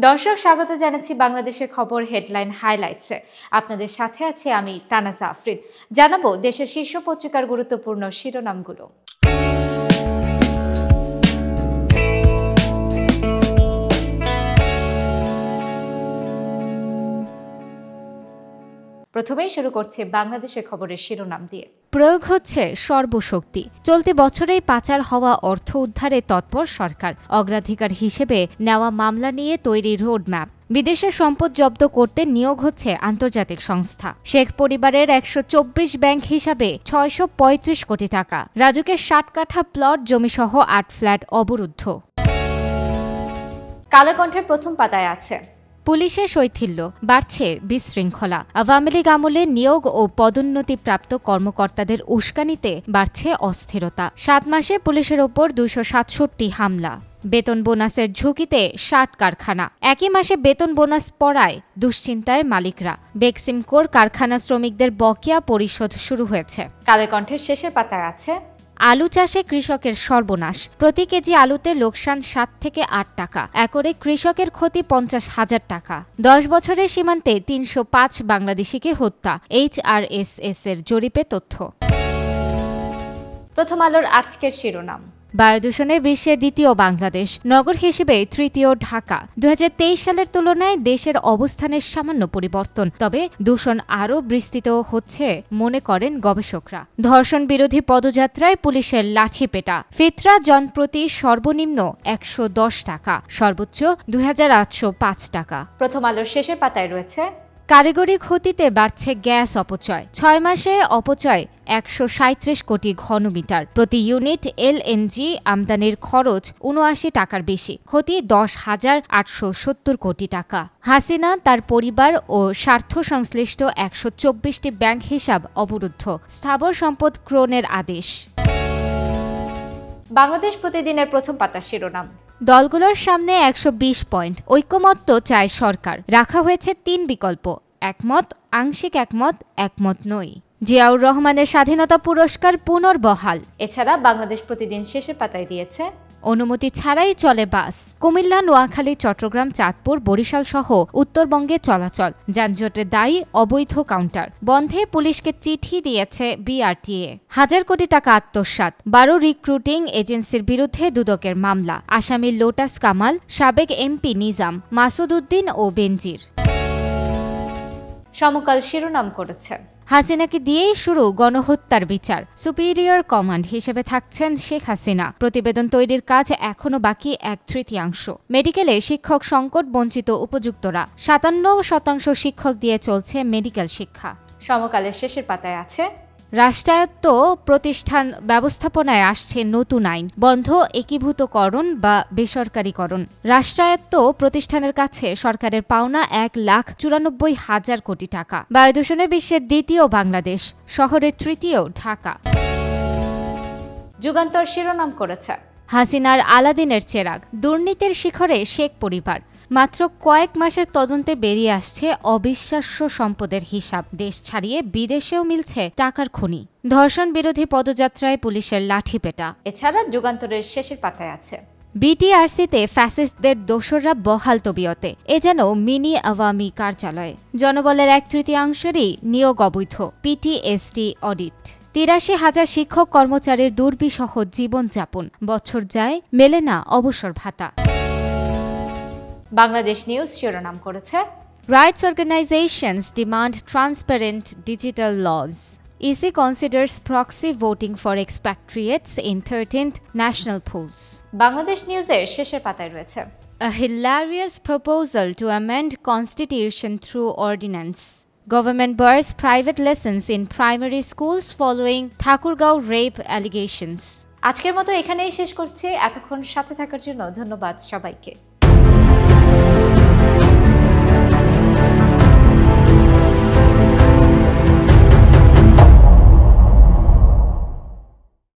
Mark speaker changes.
Speaker 1: দর্শক স্বাগত জানাচ্ছি বাংলাদেশের খবর হেডলাইন হাইলাইটসে। আপনাদের সাথে আছে আমি তানাজা আফরিন। জানাবো দেশের শীর্ষ পত্রিকার গুরুত্বপূর্ণ শিরোনামগুলো। প্রথমেই শুরু করছে বাংলাদেশের খবরের শিরোনাম দিয়ে। প্রয়োগ হচ্ছে সর্বশক্তি, চলতি বছরেই পাচার হওয়া অর্থ উদ্ধারে তৎপর সরকার। অগ্রাধিকার হিসেবে নেওয়া মামলা নিয়ে তৈরি রোডম্যাপ। বিদেশের সম্পদ জব্দ করতে নিয়োগ হচ্ছে আন্তর্জাতিক সংস্থা। শেখ পরিবারের 124 ব্যাংক হিসাবে 635 কোটি টাকা। রাজুকের 60 কাঠা প্লট জমিসহ 8 ফ্ল্যাট অবরুদ্ধ। কালেকণ্ঠের প্রথম পাতায় আছে পুলিশের শৈথিল্য, বাড়ছে বিশৃঙ্খলা। আওয়ামী লীগ আমলে নিয়োগ ও পদোন্নতিপ্রাপ্ত কর্মকর্তাদের উস্কানিতে বাড়ছে অস্থিরতা। 7 মাসে পুলিশের ওপর 267 হামলা। বেতন বোনাসের ঝুঁকিতে 60 কারখানা। একই মাসে বেতন বোনাস পড়ায় দুশ্চিন্তায় মালিকরা। বেক্সিমকোর কারখানা শ্রমিকদের বকেয়া পরিশোধ শুরু হয়েছে। কালেকণ্ঠের শেষের পাতায় আছে আলু চাষে কৃষকের সর্বনাশ। প্রতি কেজি আলুতে লোকসান 7 থেকে 8 টাকা। একরে কৃষকের ক্ষতি 50,000 টাকা। 10 বছরের সীমান্তে 305 বাংলাদেশিকে হত্যা, HRSS এর জরিপে তথ্য। প্রথম আলোর আজকের শিরোনাম। বায়ুদূষণে বিশ্বে দ্বিতীয় বাংলাদেশ, নগর হিসেবে তৃতীয় ঢাকা। 2023 সালের তুলনায় দেশের অবস্থানের সামান্য পরিবর্তন, তবে দূষণ আরও বিস্তৃত হচ্ছে মনে করেন গবেষকরা। ধর্ষণ বিরোধী পদযাত্রায় পুলিশের লাঠিপেটা। ফিতরা জনপ্রতি সর্বনিম্ন 110 টাকা, সর্বোচ্চ 2805 টাকা। প্রথম আলোর শেষের পাতায় রয়েছে কারিগরি ক্ষতিতে বাড়ছে গ্যাস অপচয়। 6 মাসে অপচয় 137 কোটি ঘনমিটার। প্রতি ইউনিট LNG আমদানির খরচ 79 টাকার বেশি। ক্ষতি 10,870 কোটি টাকা। হাসিনা, তার পরিবার ও স্বার্থ সংশ্লিষ্ট 124টি ব্যাংক হিসাব অবরুদ্ধ। স্থাবর সম্পদ ক্রয়ের আদেশ। বাংলাদেশ প্রতিদিনের প্রথম পাতার শিরোনাম। দলগুলোর সামনে 120 পয়েন্ট, ঐকমত্য চায় সরকার। রাখা হয়েছে 3 বিকল্প, একমত, আংশিক একমত, একমত নই। জিয়াউর রহমানের স্বাধীনতা পুরস্কার পুনর্বহাল। এছাড়া বাংলাদেশ প্রতিদিন শেষের পাতায় দিয়েছে অনুমতি ছাড়াই চলে বাস। কুমিল্লা, নোয়াখালী, চট্টগ্রাম, চাঁদপুর, বরিশাল সহ উত্তরবঙ্গে চলাচল। যানজটের দায়ী অবৈধ কাউন্টার। বন্ধে পুলিশকে চিঠি দিয়েছে BRTA। 1000 কোটি টাকা আত্মসাৎ। 12 রিক্রুটিং এজেন্সির বিরুদ্ধে দুদকের মামলা। আসামি লোটাস কামাল, সাবেক MP নিজাম, মাসুদ উদ্দিন ও বেনজির। সমকাল শিরোনাম করেছে হাসিনাকে দিয়েই শুরু গণহত্যার বিচার। সুপিরিয়র কমান্ড হিসেবে থাকছেন শেখ হাসিনা। প্রতিবেদন তৈরির কাজ এখনও বাকি 1/3। মেডিকেলে শিক্ষক সংকট, বঞ্চিত উপযুক্তরা। 57% শিক্ষক দিয়ে চলছে মেডিকেল শিক্ষা। সমকালের শেষের পাতায় আছে রাষ্ট্রায়ত্ত প্রতিষ্ঠান ব্যবস্থাপনায় আসছে নতুন আইন। বন্ধ একীভূতকরণ বা বেসরকারীকরণ। রাষ্ট্রায়ত্ত প্রতিষ্ঠানের কাছে সরকারের পাওনা 1,94,000 কোটি টাকা। বায়ুদূষণে বিশ্বের দ্বিতীয় বাংলাদেশ, শহরের তৃতীয় ঢাকা। যুগান্তর শিরোনাম করেছে হাসিনার আলাদিনের চেরাগ, দুর্নীতির শিখরে শেখ পরিবার। মাত্র কয়েক মাসের তদন্তে বেরিয়ে আসছে অবিশ্বাস্য সম্পদের হিসাব। দেশ ছাড়িয়ে বিদেশেও মিলছে টাকার খনি। ধর্ষণ বিরোধী পদযাত্রায় পুলিশের লাঠিপেটা। এছাড়া যুগান্তরের শেষের পাতায় আছে BTRCতে ফ্যাসিস্টদের দোসররা বহাল তবিয়তে। এ যেন মিনি আওয়ামী কার্যালয়। জনবলের 1/3 নিয়োগ অবৈধ। PTSD audit. 83,000 শিক্ষক কর্মচারীর দুর্বিষহ জীবনযাপন। বছর যায়, মেলে না অবসর ভাতা। বাংলাদেশ নিউজ শিরোনাম করেছে rights organisations demand transparent digital laws. EC considers proxy voting for expatriates in 13th national pools. Bangladesh নিউজের শেষের পাতায় রয়েছে A hilarious proposal to amend constitution through ordinance. Government bars private lessons in primary schools following Thakurgaon rape allegations. আজকের মতো এখানেই শেষ করছি। এতক্ষণ সাথে থাকার জন্য ধন্যবাদ সবাইকে।